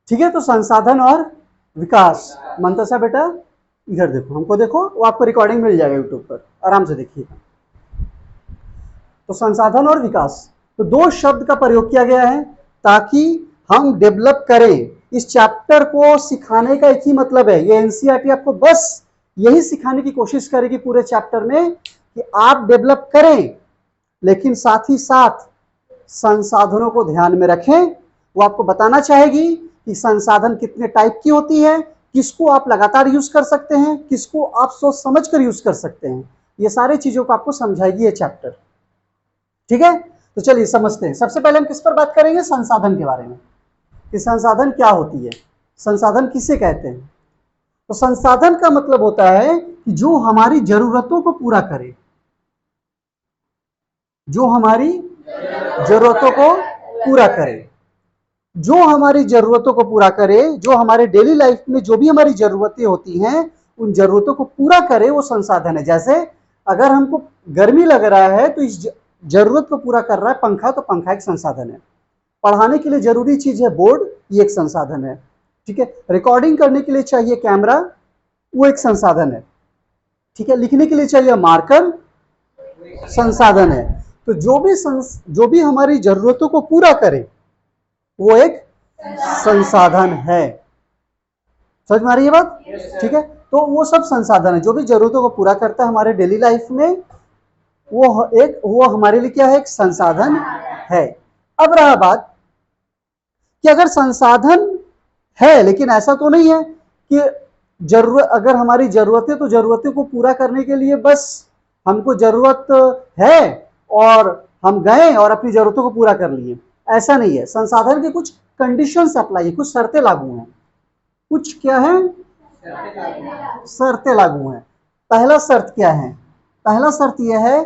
ठीक है, तो संसाधन और विकास। मंतसा बेटा इधर देखो, हमको देखो, वो आपको रिकॉर्डिंग मिल जाएगा यूट्यूब पर, आराम से देखिएगा। तो संसाधन और विकास, तो दो शब्द का प्रयोग किया गया है ताकि हम डेवलप करें। इस चैप्टर को सिखाने का एक ही मतलब है, ये एनसीईआरटी आपको बस यही सिखाने की कोशिश करेगी पूरे चैप्टर में कि आप डेवलप करें, लेकिन साथ ही साथ संसाधनों को ध्यान में रखें। वो आपको बताना चाहेगी कि संसाधन कितने टाइप की होती है, किसको आप लगातार यूज कर सकते हैं, किसको आप सोच समझ कर यूज कर सकते हैं। ये सारी चीजों को आपको समझाएगी ये चैप्टर। ठीक है, तो चलिए समझते हैं। सबसे पहले हम किस पर बात करेंगे? संसाधन के बारे में, कि संसाधन क्या होती है, संसाधन किसे कहते हैं। तो संसाधन का मतलब होता है कि जो हमारी जरूरतों को पूरा करे, जो हमारी जरूरतों को पूरा करे, जो हमारी जरूरतों को पूरा करे, जो हमारे डेली लाइफ में जो भी हमारी जरूरतें होती हैं उन जरूरतों को पूरा करे, वो संसाधन है। जैसे अगर हमको गर्मी लग रहा है तो इस जरूरत को पूरा कर रहा है पंखा, तो पंखा एक संसाधन है। पढ़ाने के लिए जरूरी चीज है बोर्ड, ये एक संसाधन है। ठीक है, रिकॉर्डिंग करने के लिए चाहिए कैमरा, वो एक संसाधन है। ठीक है, लिखने के लिए चाहिए मार्कर, संसाधन है। तो जो भी हमारी जरूरतों को पूरा करे वो एक संसाधन है। समझ में आ रही है बात? ठीक है, तो वो सब संसाधन है जो भी जरूरतों को पूरा करता है हमारे डेली लाइफ में, वो हमारे लिए क्या है? एक संसाधन है। अब रहा बात कि अगर संसाधन है, लेकिन ऐसा तो नहीं है कि अगर हमारी जरूरतें, तो जरूरतों को पूरा करने के लिए बस हमको जरूरत है और हम गए और अपनी जरूरतों को पूरा कर लिए, ऐसा नहीं है। संसाधन के कुछ कंडीशंस अप्लाई है, कुछ शर्तें लागू हैं। कुछ क्या है? शर्तें लागू हैं। पहला शर्त क्या है? पहला शर्त यह है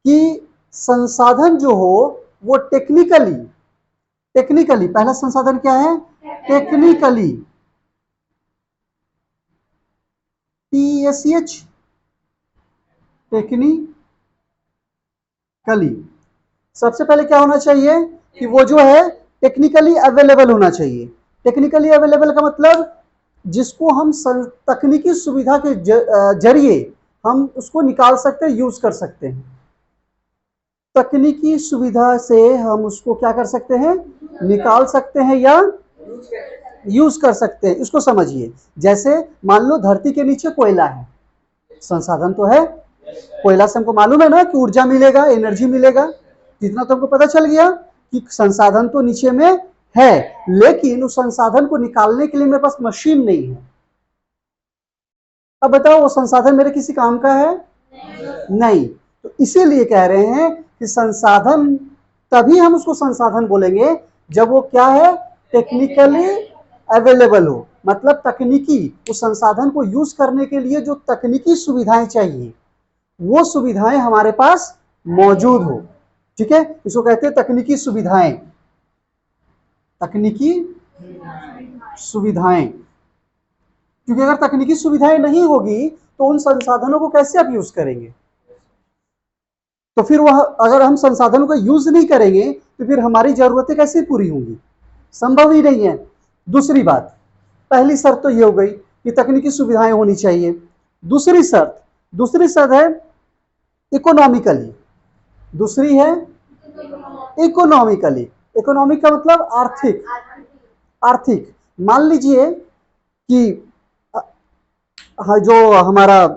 कि संसाधन जो हो वो टेक्निकली, पहला संसाधन क्या है? Technically, TECH, technically. सबसे पहले क्या होना चाहिए कि वो जो है टेक्निकली अवेलेबल होना चाहिए। टेक्निकली अवेलेबल का मतलब जिसको हम तकनीकी सुविधा के जरिए हम उसको निकाल सकते हैं, यूज कर सकते हैं। तकनीकी सुविधा से हम उसको क्या कर सकते हैं? निकाल सकते हैं या यूज कर सकते हैं। इसको समझिए, जैसे मान लो धरती के नीचे कोयला है, संसाधन तो है। कोयला से हमको मालूम है ना कि ऊर्जा मिलेगा, एनर्जी मिलेगा, इतना तो हमको पता चल गया कि संसाधन तो नीचे में है, लेकिन उस संसाधन को निकालने के लिए मेरे पास मशीन नहीं है। अब बताओ वो संसाधन मेरे किसी काम का है? नहीं। तो इसीलिए कह रहे हैं कि संसाधन, तभी हम उसको संसाधन बोलेंगे जब वो क्या है? टेक्निकली अवेलेबल हो। मतलब तकनीकी, उस संसाधन को यूज करने के लिए जो तकनीकी सुविधाएं चाहिए वो सुविधाएं हमारे पास मौजूद हो। ठीक है, इसको कहते हैं तकनीकी सुविधाएं। तकनीकी सुविधाएं, क्योंकि अगर तकनीकी सुविधाएं नहीं होगी तो उन संसाधनों को कैसे आप यूज करेंगे? तो फिर वह, अगर हम संसाधनों का यूज नहीं करेंगे तो फिर हमारी जरूरतें कैसे पूरी होंगी? संभव ही नहीं है। दूसरी बात, पहली शर्त तो ये हो गई कि तकनीकी सुविधाएं होनी चाहिए। दूसरी शर्त है इकोनॉमिकली। दूसरी है इकोनॉमिकली। इकोनॉमिक का मतलब आर्थिक। आर्थिक, मान लीजिए कि जो हमारा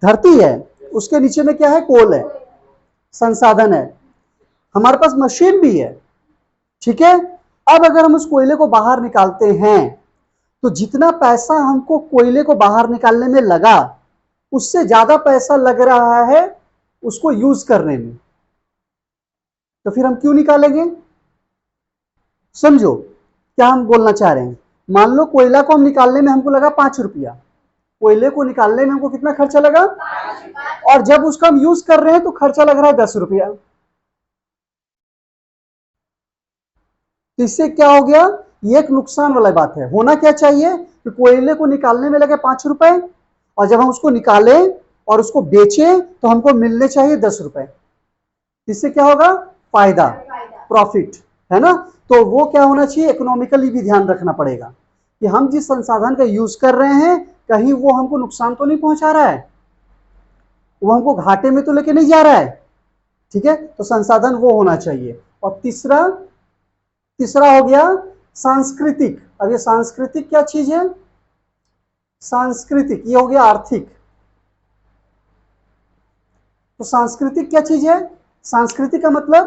धरती है उसके नीचे में क्या है? कोल है, संसाधन है, हमारे पास मशीन भी है। ठीक है, अब अगर हम उस कोयले को बाहर निकालते हैं तो जितना पैसा हमको कोयले को बाहर निकालने में लगा उससे ज्यादा पैसा लग रहा है उसको यूज करने में। तो फिर हम क्यों निकालेंगे? समझो क्या हम बोलना चाह रहे हैं। मान लो कोयला को हम निकालने में हमको लगा 5 रुपया, कोयले को निकालने में हमको कितना खर्चा लगा? और जब उसका हम यूज कर रहे हैं तो खर्चा लग रहा है 10 रुपया। तो इससे क्या हो गया? ये एक नुकसान वाला बात है। होना क्या चाहिए कि कोयले को निकालने में लगे 5 रुपए और जब हम उसको निकालें और उसको बेचें तो हमको मिलने चाहिए 10 रुपए। इससे क्या होगा? फायदा, प्रॉफिट, है ना। तो वो क्या होना चाहिए, इकोनॉमिकली भी ध्यान रखना पड़ेगा कि हम जिस संसाधन का यूज कर रहे हैं कहीं वो हमको नुकसान तो नहीं पहुंचा रहा है, वो हमको घाटे में तो लेके नहीं जा रहा है। ठीक है, तो संसाधन वो होना चाहिए। और तीसरा हो गया सांस्कृतिक। अब ये सांस्कृतिक क्या चीज है, सांस्कृतिक ये हो गया आर्थिक। तो सांस्कृतिक क्या चीज है, सांस्कृतिक का मतलब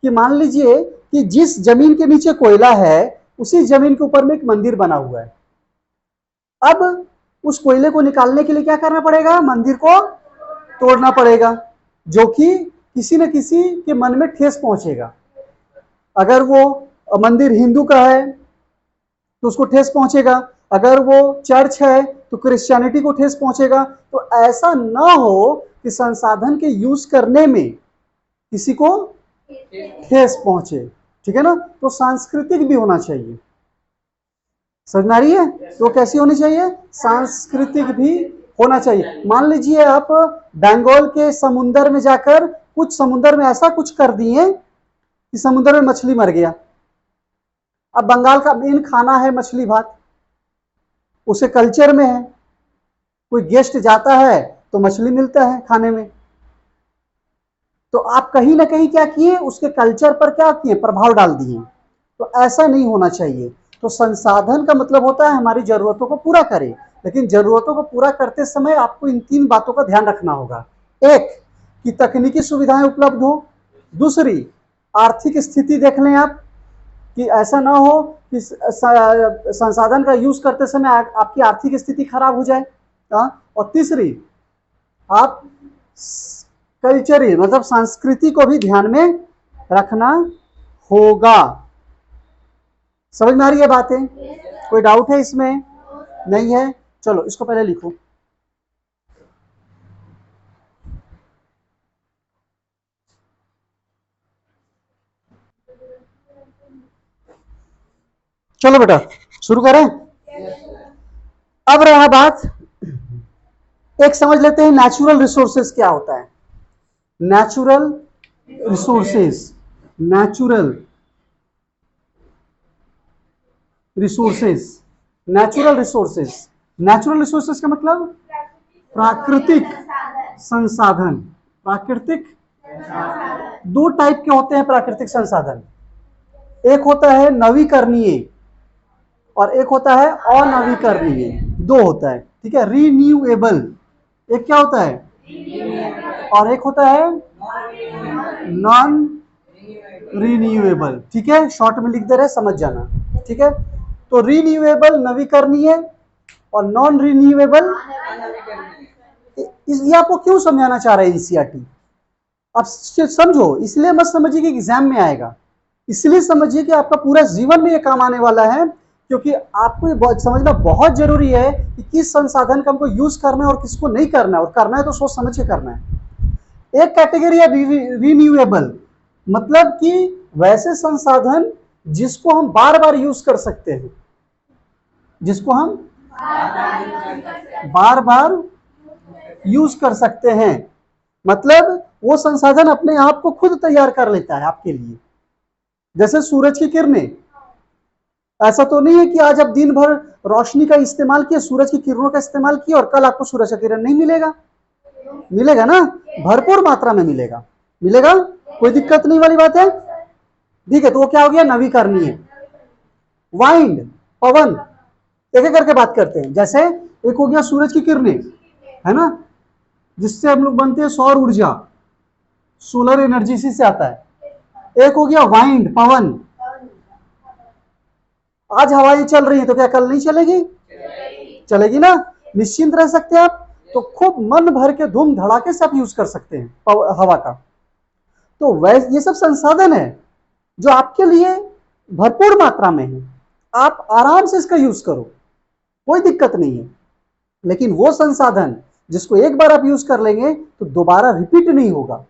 कि मान लीजिए कि जिस जमीन के नीचे कोयला है उसी जमीन के ऊपर में एक मंदिर बना हुआ है। अब उस कोयले को निकालने के लिए क्या करना पड़ेगा, मंदिर को तोड़ना पड़ेगा, जो कि किसी न किसी के मन में ठेस पहुंचेगा। अगर वो मंदिर हिंदू का है तो उसको ठेस पहुंचेगा, अगर वो चर्च है तो क्रिश्चियनिटी को ठेस पहुंचेगा। तो ऐसा ना हो कि संसाधन के यूज करने में किसी को ठेस पहुंचे। ठीक है ना, तो सांस्कृतिक भी होना चाहिए। समझ में आ रही है, तो कैसी होनी चाहिए, सांस्कृतिक भी होना चाहिए। मान लीजिए आप बंगाल के समुद्र में जाकर कुछ समुद्र में ऐसा कुछ कर दिए कि समुद्र में मछली मर गया। अब बंगाल का मेन खाना है मछली भात, उसे कल्चर में है, कोई गेस्ट जाता है तो मछली मिलता है खाने में। तो आप कहीं ना कहीं क्या किए, उसके कल्चर पर क्या किए, प्रभाव डाल दिए। तो ऐसा नहीं होना चाहिए। तो संसाधन का मतलब होता है हमारी जरूरतों को पूरा करे, लेकिन जरूरतों को पूरा करते समय आपको इन 3 बातों का ध्यान रखना होगा। एक, कि तकनीकी सुविधाएं उपलब्ध हो। दूसरी, आर्थिक स्थिति देख लें आप कि ऐसा ना हो कि संसाधन का यूज करते समय आपकी आर्थिक स्थिति खराब हो जाए। और तीसरी, आप कल्चरल मतलब संस्कृति को भी ध्यान में रखना होगा। समझ में आ रही है बातें, कोई डाउट है इसमें, नहीं है? चलो इसको पहले लिखो। चलो बेटा शुरू करें। अब रहा बात, एक समझ लेते हैं नेचुरल रिसोर्सेज क्या होता है। Natural resources, natural resources, natural resources, natural resources का मतलब प्राकृतिक संसाधन। प्राकृतिक 2 टाइप के होते हैं प्राकृतिक संसाधन, एक होता है नवीकरणीय और एक होता है अनवीकरणीय। 2 होता है, ठीक है। रिन्यूएबल एक क्या होता है, और एक होता है नॉन रिन्यूएबल। ठीक है, शॉर्ट में लिख दे रहे, समझ जाना। ठीक है, तो रिन्यूएबल नवीकरणीय और नॉन रिन्यूएबल, ये आपको क्यों समझाना चाह रहे हैं एनसीईआरटी, आप समझो, इसलिए मत समझिए कि एग्जाम में आएगा, इसलिए समझिए कि आपका पूरा जीवन में ये काम आने वाला है। क्योंकि आपको ये समझना बहुत जरूरी है कि किस संसाधन का हमको यूज करना है और किसको नहीं करना है, और करना है तो सोच समझ के करना है। एक कैटेगरी है रिन्यूएबल, मतलब कि वैसे संसाधन जिसको हम बार बार यूज कर सकते हैं, जिसको हम बार बार यूज कर सकते हैं, मतलब वो संसाधन अपने आप को खुद तैयार कर लेता है आपके लिए। जैसे सूरज की किरणें, ऐसा तो नहीं है कि आज आप दिन भर रोशनी का इस्तेमाल किया, सूरज की किरणों का इस्तेमाल किया और कल आपको सूरज का किरण नहीं मिलेगा, मिलेगा ना, भरपूर मात्रा में मिलेगा, मिलेगा, कोई दिक्कत नहीं वाली बात है। ठीक है, तो वो क्या हो गया, नवीकरणीय। वाइंड, पवन, एक एक करके बात करते हैं। जैसे एक हो गया सूरज की किरणें, है ना, जिससे हम लोग बनते हैं सौर ऊर्जा, सोलर एनर्जी से आता है। एक हो गया वाइंड, पवन, आज हवाएं चल रही है तो क्या कल नहीं चलेगी, चलेगी ना, निश्चिंत रह सकते हैं आप। तो खूब मन भर के धूम धड़ाके से आप यूज कर सकते हैं हवा का। तो वैसे ये सब संसाधन है जो आपके लिए भरपूर मात्रा में है, आप आराम से इसका यूज करो, कोई दिक्कत नहीं है। लेकिन वो संसाधन जिसको एक बार आप यूज कर लेंगे तो दोबारा रिपीट नहीं होगा,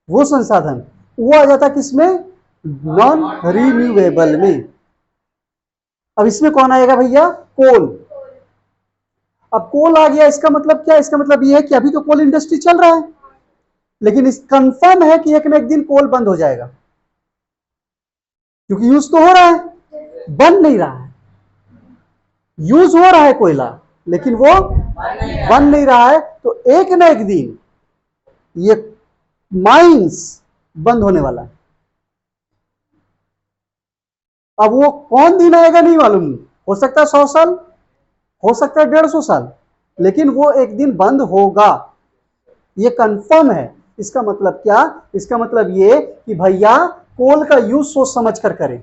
वो संसाधन वो आ जाता किसमें, नॉन रिन्यूएबल में। अब इसमें कौन आएगा भैया, कोल। अब कोल आ गया, इसका मतलब क्या, इसका मतलब ये है कि अभी तो कोल इंडस्ट्री चल रहा है, लेकिन इस कंफर्म है कि एक न एक दिन कोल बंद हो जाएगा। क्योंकि यूज तो हो रहा है, बन नहीं रहा है। यूज हो रहा है कोयला, लेकिन वो बन नहीं रहा है। तो एक ना एक दिन ये माइंस बंद होने वाला है। अब वो कौन दिन आएगा नहीं मालूम, हो सकता है 100 साल, हो सकता है 150 साल, लेकिन वो एक दिन बंद होगा, ये कंफर्म है। इसका मतलब क्या? इसका मतलब ये कि भैया कोल का यूज सोच समझ कर करें।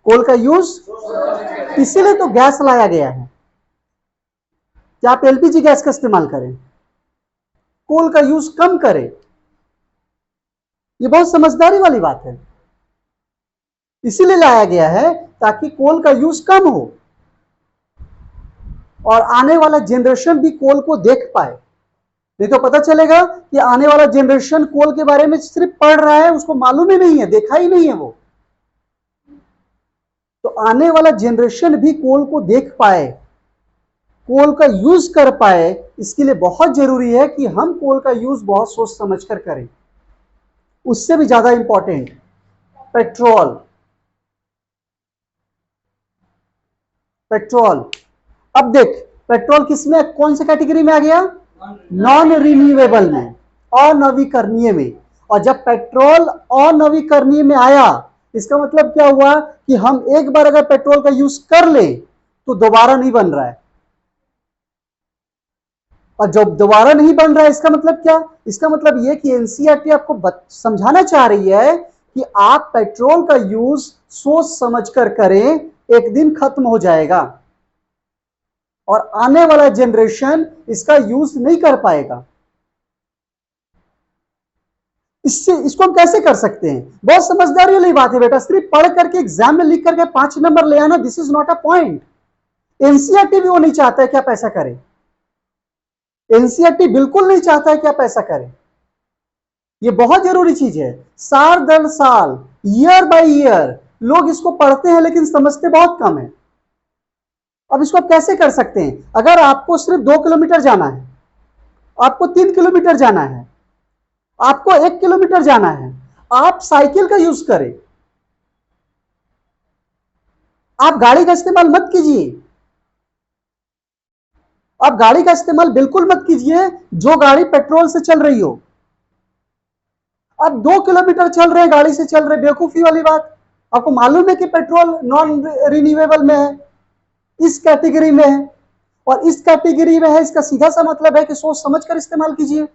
कोल का यूज इसीलिए तो गैस लाया गया है कि आप एलपीजी गैस का इस्तेमाल करें, कोल का यूज कम करें। ये बहुत समझदारी वाली बात है, इसीलिए लाया गया है ताकि कोल का यूज कम हो और आने वाला जनरेशन भी कोल को देख पाए। नहीं तो पता चलेगा कि आने वाला जनरेशन कोल के बारे में सिर्फ पढ़ रहा है, उसको मालूम ही नहीं है, देखा ही नहीं है वो। तो आने वाला जनरेशन भी कोल को देख पाए, कोल का यूज कर पाए। इसके लिए बहुत जरूरी है कि हम कोल का यूज बहुत सोच समझ कर करें। उससे भी ज्यादा इंपॉर्टेंट पेट्रोल। पेट्रोल, अब देख पेट्रोल किसमें, कौन से कैटेगरी में आ गया? नॉन रिन्यूएबल में, अनवीकरणीय में। और जब पेट्रोल अनवीकरणीय में आया, इसका मतलब क्या हुआ कि हम एक बार अगर पेट्रोल का यूज कर ले तो दोबारा नहीं बन रहा है। और जब दोबारा नहीं बन रहा है, इसका मतलब क्या? इसका मतलब यह कि एनसीईआरटी आपको समझाना चाह रही है कि आप पेट्रोल का यूज सोच समझ कर करें, एक दिन खत्म हो जाएगा और आने वाला जनरेशन इसका यूज नहीं कर पाएगा। इसको हम कैसे कर सकते हैं? बहुत समझदारी वाली बात है बेटा, सिर्फ पढ़ करके एग्जाम में लिख करके 5 नंबर ले आना, this is not a point. NCERT भी वो नहीं चाहता है कि आप ऐसा करें। एनसीईआरटी बिल्कुल नहीं चाहता है कि आप ऐसा करें। ये बहुत जरूरी चीज है। साल दर साल, ईयर बाय ईयर लोग इसको पढ़ते हैं लेकिन समझते बहुत कम है। अब इसको आप कैसे कर सकते हैं? अगर आपको सिर्फ 2 किलोमीटर जाना है, आपको 3 किलोमीटर जाना है, आपको 1 किलोमीटर जाना है, आप साइकिल का यूज करें। आप गाड़ी का इस्तेमाल मत कीजिए। आप गाड़ी का इस्तेमाल बिल्कुल मत कीजिए जो गाड़ी पेट्रोल से चल रही हो। आप 2 किलोमीटर चल रहे हैं, गाड़ी से चल रहे, बेवकूफी वाली बात। आपको मालूम है कि पेट्रोल नॉन रिन्यूएबल में है, इस कैटेगरी में है, और इस कैटेगरी में है, इसका सीधा सा मतलब है कि सोच समझ कर इस्तेमाल कीजिए।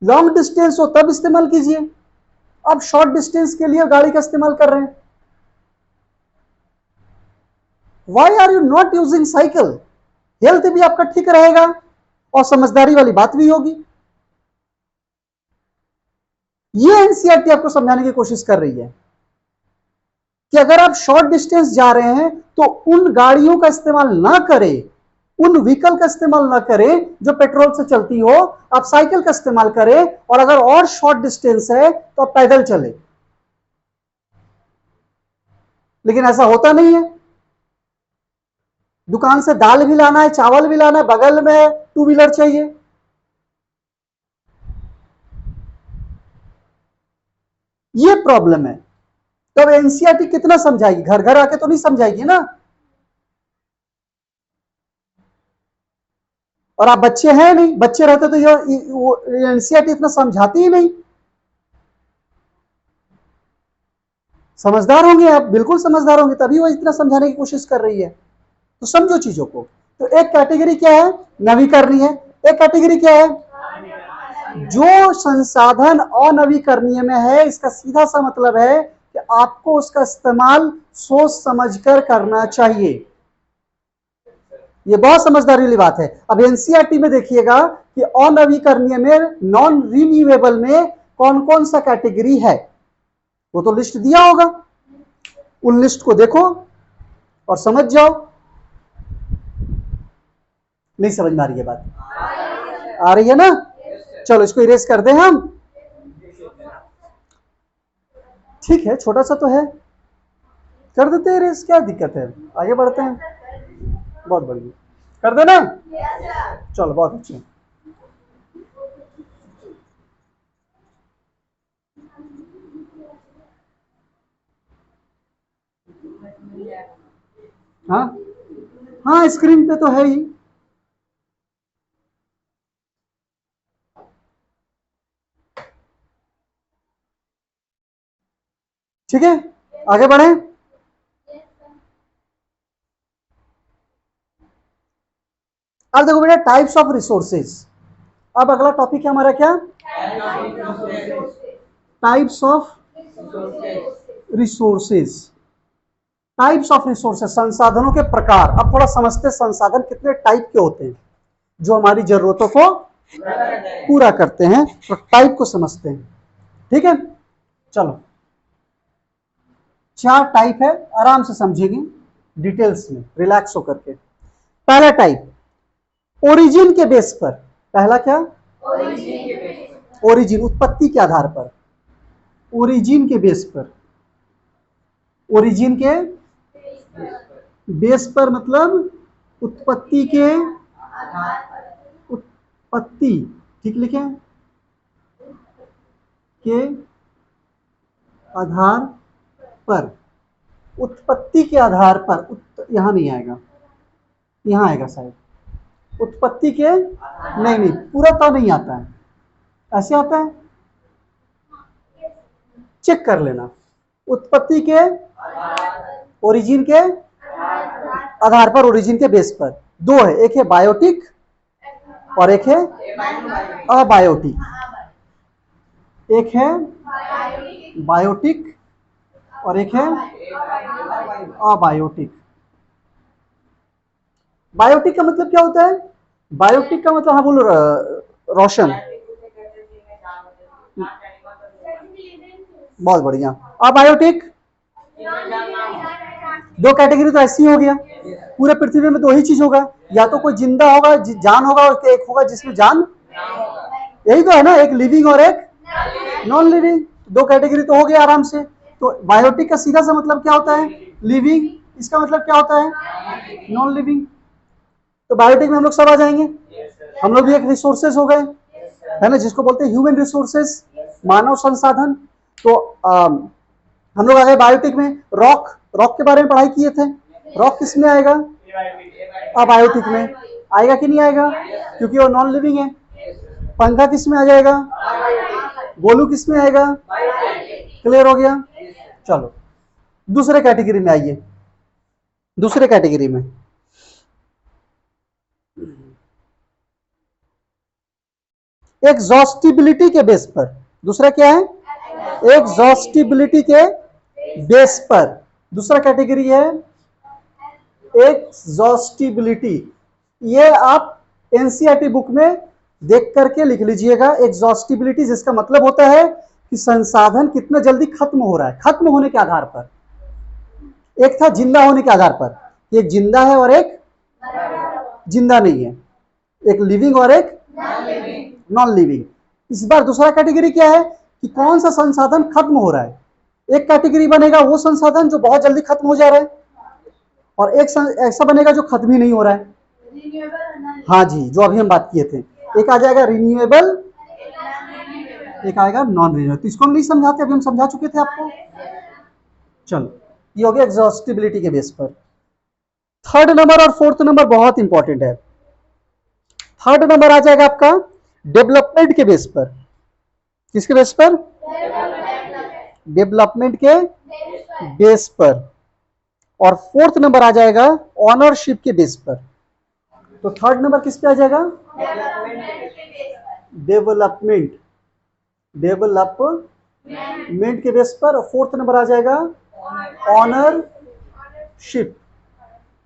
लॉन्ग डिस्टेंस हो तब इस्तेमाल कीजिए। आप शॉर्ट डिस्टेंस के लिए गाड़ी का इस्तेमाल कर रहे हैं। Why are you not using cycle? Health भी आपका ठीक रहेगा और समझदारी वाली बात भी होगी। ये एनसीईआरटी आपको समझाने की कोशिश कर रही है कि अगर आप शॉर्ट डिस्टेंस जा रहे हैं तो उन गाड़ियों का इस्तेमाल ना करें, उन व्हीकल का इस्तेमाल ना करें जो पेट्रोल से चलती हो। आप साइकिल का इस्तेमाल करें, और अगर और शॉर्ट डिस्टेंस है तो आप पैदल चले। लेकिन ऐसा होता नहीं है। दुकान से दाल भी लाना है, चावल भी लाना है, बगल में 2 व्हीलर चाहिए। ये प्रॉब्लम है। तब एनसीईआरटी कितना समझाएगी? घर घर आके तो नहीं समझाएगी ना। और आप बच्चे हैं नहीं, बच्चे रहते तो ये एनसीईआरटी इतना समझाती ही नहीं। समझदार होंगे आप, बिल्कुल समझदार होंगे, तभी वो इतना समझाने की कोशिश कर रही है। तो समझो चीजों को। तो एक कैटेगरी क्या है? नवीकरणीय। एक कैटेगरी क्या है? जो संसाधन अनवीकरणीय में है, इसका सीधा सा मतलब है कि आपको उसका इस्तेमाल सोच समझकर करना चाहिए। ये बहुत समझदारी वाली बात है। अब एनसीईआरटी में देखिएगा कि अनवीकरणीय में, नॉन रिन्यूएबल में कौन कौन सा कैटेगरी है, वो तो लिस्ट दिया होगा। उन लिस्ट को देखो और समझ जाओ। नहीं समझ में आ रही है बात? आ रही है ना? चलो इसको इरेज कर दें हम। ठीक है, छोटा सा तो है, कर देते हैं इरेज, क्या दिक्कत है? आगे बढ़ते हैं। बहुत बढ़िया, कर देना। चलो बहुत अच्छे। हाँ हाँ, स्क्रीन पे तो है ही। ठीक है, आगे बढ़े। अब देखो बेटा, टाइप्स ऑफ रिसोर्सेज। अब अगला टॉपिक है हमारा क्या? Types of resources. Types of resources, संसाधनों के प्रकार। अब थोड़ा समझते हैं संसाधन कितने टाइप के होते हैं जो हमारी जरूरतों को पूरा करते हैं, तो टाइप को समझते हैं। ठीक है, चलो। 4 टाइप है, आराम से समझेंगे डिटेल्स में, रिलैक्स होकर के। पहला टाइप ओरिजिन के बेस पर। पहला क्या? ओरिजिन, उत्पत्ति के आधार पर। ओरिजिन के बेस पर, ओरिजिन के बेस पर मतलब उत्पत्ति के, उत्पत्ति, ठीक लिखे, के आधार पर। उत्पत्ति के आधार पर, यहां नहीं आएगा, यहां आएगा शायद। उत्पत्ति के, नहीं नहीं, पूरा तो नहीं आता है, ऐसे आता है, चेक कर लेना। उत्पत्ति के, ओरिजिन के आधार पर, ओरिजिन के बेस पर। दो है, एक है बायोटिक और एक है अबायोटिक। एक है बायोटिक और एक है अबायोटिक। बायोटिक का मतलब क्या होता है? बायोटिक का मतलब, हाँ बोलो रोशन, बहुत बढ़िया। अबायोटिक, दो कैटेगरी तो ऐसी हो गया, पूरे पृथ्वी में दो ही चीज होगा, या तो कोई जिंदा होगा, जान होगा, और एक होगा जिसमें जान, यही तो है ना, एक लिविंग और एक नॉन लिविंग। दो कैटेगरी तो हो गया आराम से। तो बायोटिक का सीधा सा मतलब क्या होता है? लिविंग। इसका मतलब क्या होता है? Non living. तो बायोटिक में हम लोग सब आ जाएंगे। हम लोग भी एक रिसोर्सेज हो गए, है ना, जिसको बोलते हैं ह्यूमन रिसोर्सेज, मानव संसाधन। तो हम लोग आ गए बायोटिक में। रॉक, रॉक के बारे में पढ़ाई किए थे। रॉक किस में आएगा? अबायोटिक में आएगा कि नहीं आएगा? क्योंकि वो नॉन लिविंग है। पंखा किस में आ जाएगा? गोलू किस में आएगा? क्लियर हो गया? चलो दूसरे कैटेगरी में आइए। दूसरे कैटेगरी में एग्जॉस्टिबिलिटी के बेस पर। दूसरा क्या है? एग्जॉस्टिबिलिटी के बेस पर दूसरा कैटेगरी है एग्जॉस्टिबिलिटी। ये आप एनसीईआरटी बुक में देख करके लिख लीजिएगा। एग्जॉस्टिबिलिटी जिसका मतलब होता है कि संसाधन कितना जल्दी खत्म हो रहा है, खत्म होने के आधार पर। एक था जिंदा होने के आधार पर, एक जिंदा है और एक जिंदा नहीं है, एक लिविंग और एक नॉन लिविंग। इस बार दूसरा कैटेगरी क्या है कि कौन सा संसाधन खत्म हो रहा है। एक कैटेगरी बनेगा वो संसाधन जो बहुत जल्दी खत्म हो जा रहा है, और एक ऐसा बनेगा जो खत्म ही नहीं हो रहा है। हाँ जी, जो अभी हम बात किए थे। एक आ जाएगा रिन्यूएबल, एक आएगा नॉन रिन्यूएबल। तो इसको हम नहीं समझाते, अभी हम समझा चुके थे आपको। चलो ये हो गया एग्जॉस्टिबिलिटी के बेस पर। थर्ड नंबर और फोर्थ नंबर बहुत इंपॉर्टेंट है। थर्ड नंबर आ जाएगा आपका डेवलपमेंट के बेस पर। किसके बेस पर? डेवलपमेंट के बेस पर। और फोर्थ नंबर आ जाएगा ऑनरशिप के बेस पर। तो थर्ड नंबर किस पे आ जाएगा? डेवलपमेंट, डेवलपमेंट के बेस पर। और फोर्थ नंबर आ जाएगा ऑनरशिप,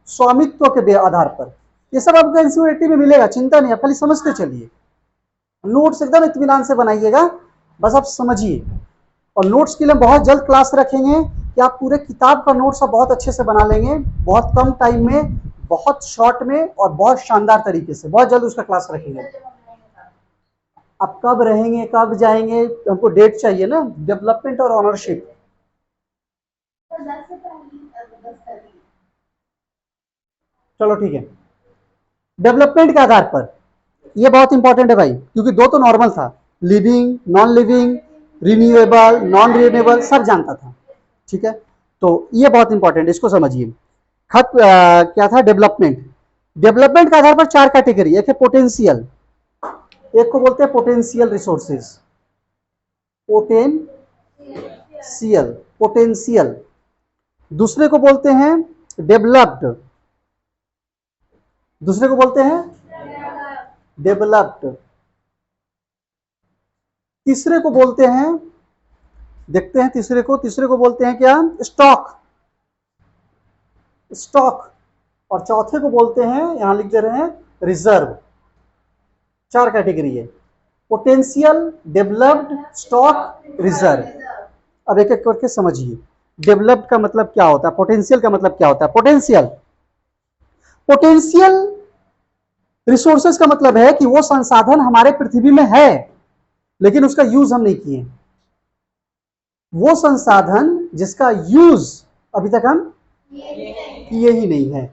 स्वामित्व के आधार पर। ये सब आपको एनसीईआरटी में मिलेगा, चिंता नहीं, आप खाली समझते चलिए। नोट्स एकदम इत्मीनान से बनाइएगा, बस आप समझिए। और नोट्स के लिए बहुत जल्द क्लास रखेंगे कि आप पूरे किताब का नोट्स आप बहुत अच्छे से बना लेंगे, बहुत कम टाइम में, बहुत शॉर्ट में और बहुत शानदार तरीके से। बहुत जल्द उसका क्लास रखेंगे। आप कब रहेंगे, कब जाएंगे, हमको डेट चाहिए ना। डेवलपमेंट और ऑनरशिप, चलो ठीक है। डेवलपमेंट के आधार पर, ये बहुत इंपॉर्टेंट है भाई, क्योंकि दो तो नॉर्मल था, living, non living, renewable, non renewable, सब जानता था। ठीक है, तो ये बहुत इंपॉर्टेंट, इसको समझिए। क्या था? डेवलपमेंट। डेवलपमेंट के आधार पर 4 कैटेगरी, एक है पोटेंशियल, एक को बोलते हैं पोटेंशियल रिसोर्सेज, पोटेंशियल, पोटेंशियल। दूसरे को बोलते हैं डेवलप्ड, दूसरे को बोलते हैं डेवलप्ड। तीसरे को बोलते हैं, देखते हैं तीसरे को बोलते हैं क्या? Stock, stock. और चौथे को बोलते हैं, यहां लिख दे रहे हैं, रिजर्व। 4 कैटेगरी है, पोटेंशियल, डेवलप्ड, स्टॉक, रिजर्व। अब एक एक करके समझिए। डेवलप्ड का मतलब क्या होता है, पोटेंशियल का मतलब क्या होता है? पोटेंशियल, पोटेंशियल रिसोर्सेज का मतलब है कि वो संसाधन हमारे पृथ्वी में है लेकिन उसका यूज हम नहीं किए। वो संसाधन जिसका यूज अभी तक हम किए ही नहीं है।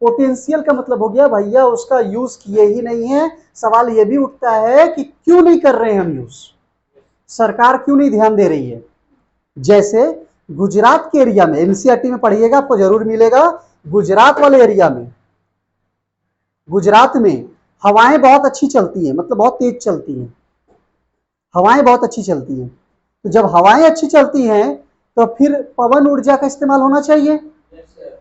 पोटेंशियल का मतलब हो गया भैया उसका यूज किए ही नहीं है। सवाल यह भी उठता है कि क्यों नहीं कर रहे हैं हम यूज, सरकार क्यों नहीं ध्यान दे रही है। जैसे गुजरात के एरिया में, एनसीईआरटी में पढ़िएगा आपको जरूर मिलेगा, गुजरात वाले एरिया में, गुजरात में हवाएं बहुत अच्छी चलती हैं, मतलब बहुत तेज चलती हैं, हवाएं बहुत अच्छी चलती हैं। तो जब हवाएं अच्छी चलती हैं तो फिर पवन ऊर्जा का इस्तेमाल होना चाहिए।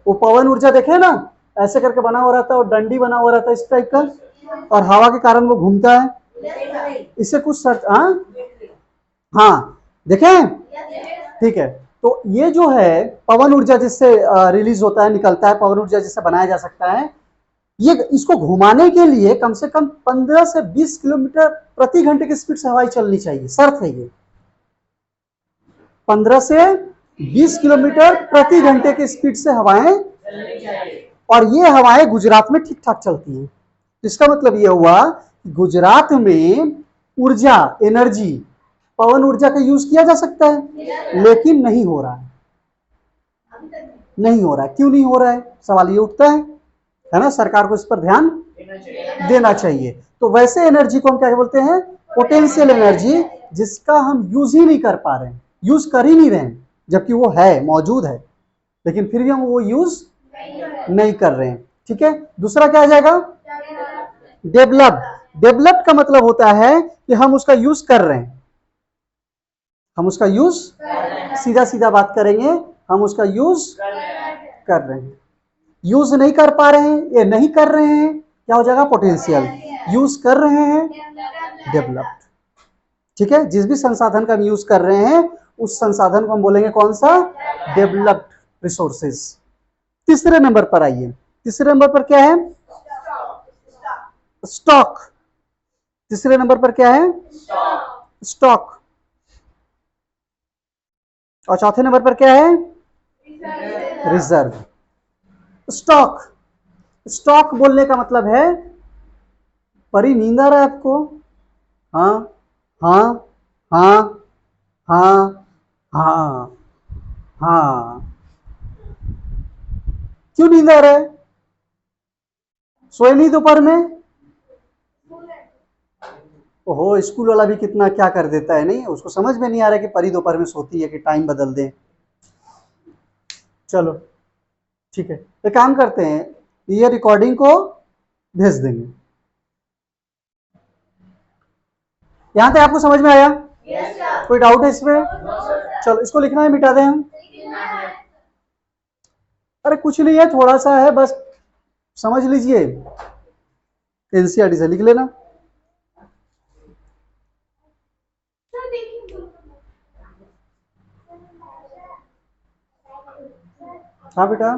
वो पवन ऊर्जा देखे ना, ऐसे करके बना हुआ रहता है और डंडी बना हुआ रहता है इस टाइप का, और हवा के कारण वो घूमता है। इससे कुछ सर्च, हाँ देखे, ठीक है। तो ये जो है पवन ऊर्जा जिससे रिलीज होता है, निकलता है, पवन ऊर्जा जिससे बनाया जा सकता है, ये इसको घुमाने के लिए कम से कम 15 से 20 किलोमीटर प्रति घंटे की स्पीड से हवाएं चलनी चाहिए, शर्त है ये। 15 से 20 किलोमीटर प्रति घंटे की स्पीड से हवाएं, और ये हवाएं गुजरात में ठीक ठाक चलती हैं। इसका मतलब ये हुआ कि गुजरात में ऊर्जा, एनर्जी, पवन ऊर्जा का यूज किया जा सकता है लेकिन नहीं हो रहा है, नहीं हो रहा है। क्यों नहीं हो रहा है, सवाल ये उठता है ना। सरकार को इस पर ध्यान देना चाहिए। तो वैसे एनर्जी को हम क्या बोलते हैं? पोटेंशियल एनर्जी, जिसका हम यूज ही नहीं कर पा रहे हैं, यूज कर ही नहीं रहे हैं, जबकि वो है, मौजूद है, लेकिन फिर भी हम वो यूज नहीं कर रहे हैं। ठीक है। दूसरा क्या आ जाएगा? डेवलप। डेवलप का मतलब होता है कि हम उसका यूज कर रहे हैं, हम उसका यूज, सीधा सीधा बात करेंगे, हम उसका यूज कर रहे हैं। यूज नहीं कर पा रहे हैं, ये नहीं कर रहे हैं, क्या हो जाएगा? पोटेंशियल। यूज कर रहे हैं, डेवलप्ड। ठीक है। जिस भी संसाधन का हम यूज कर रहे हैं उस संसाधन को हम बोलेंगे कौन सा? Developed resources. तीसरे नंबर पर आइए। तीसरे नंबर पर क्या है? स्टॉक। तीसरे नंबर पर क्या है? स्टॉक। और चौथे नंबर पर क्या है? रिजर्व। स्टॉक, स्टॉक बोलने का मतलब है, परी नींद आ रहा है आपको? हाँ हाँ हाँ हाँ हाँ हाँ। क्यों नींद आ रहा है? सोए नहीं दोपहर में? ओहो, स्कूल वाला भी कितना क्या कर देता है, नहीं उसको समझ में नहीं आ रहा है कि परी दोपहर में सोती है कि टाइम बदल दें। चलो ठीक है, तो काम करते हैं, ये रिकॉर्डिंग को भेज देंगे। यहां तक आपको समझ में आया? कोई डाउट है इसमें? चलो इसको लिखना है, मिटा दें हम। अरे कुछ नहीं है, थोड़ा सा है बस, समझ लीजिए, एनसीईआरटी से लिख लेना। हाँ बेटा।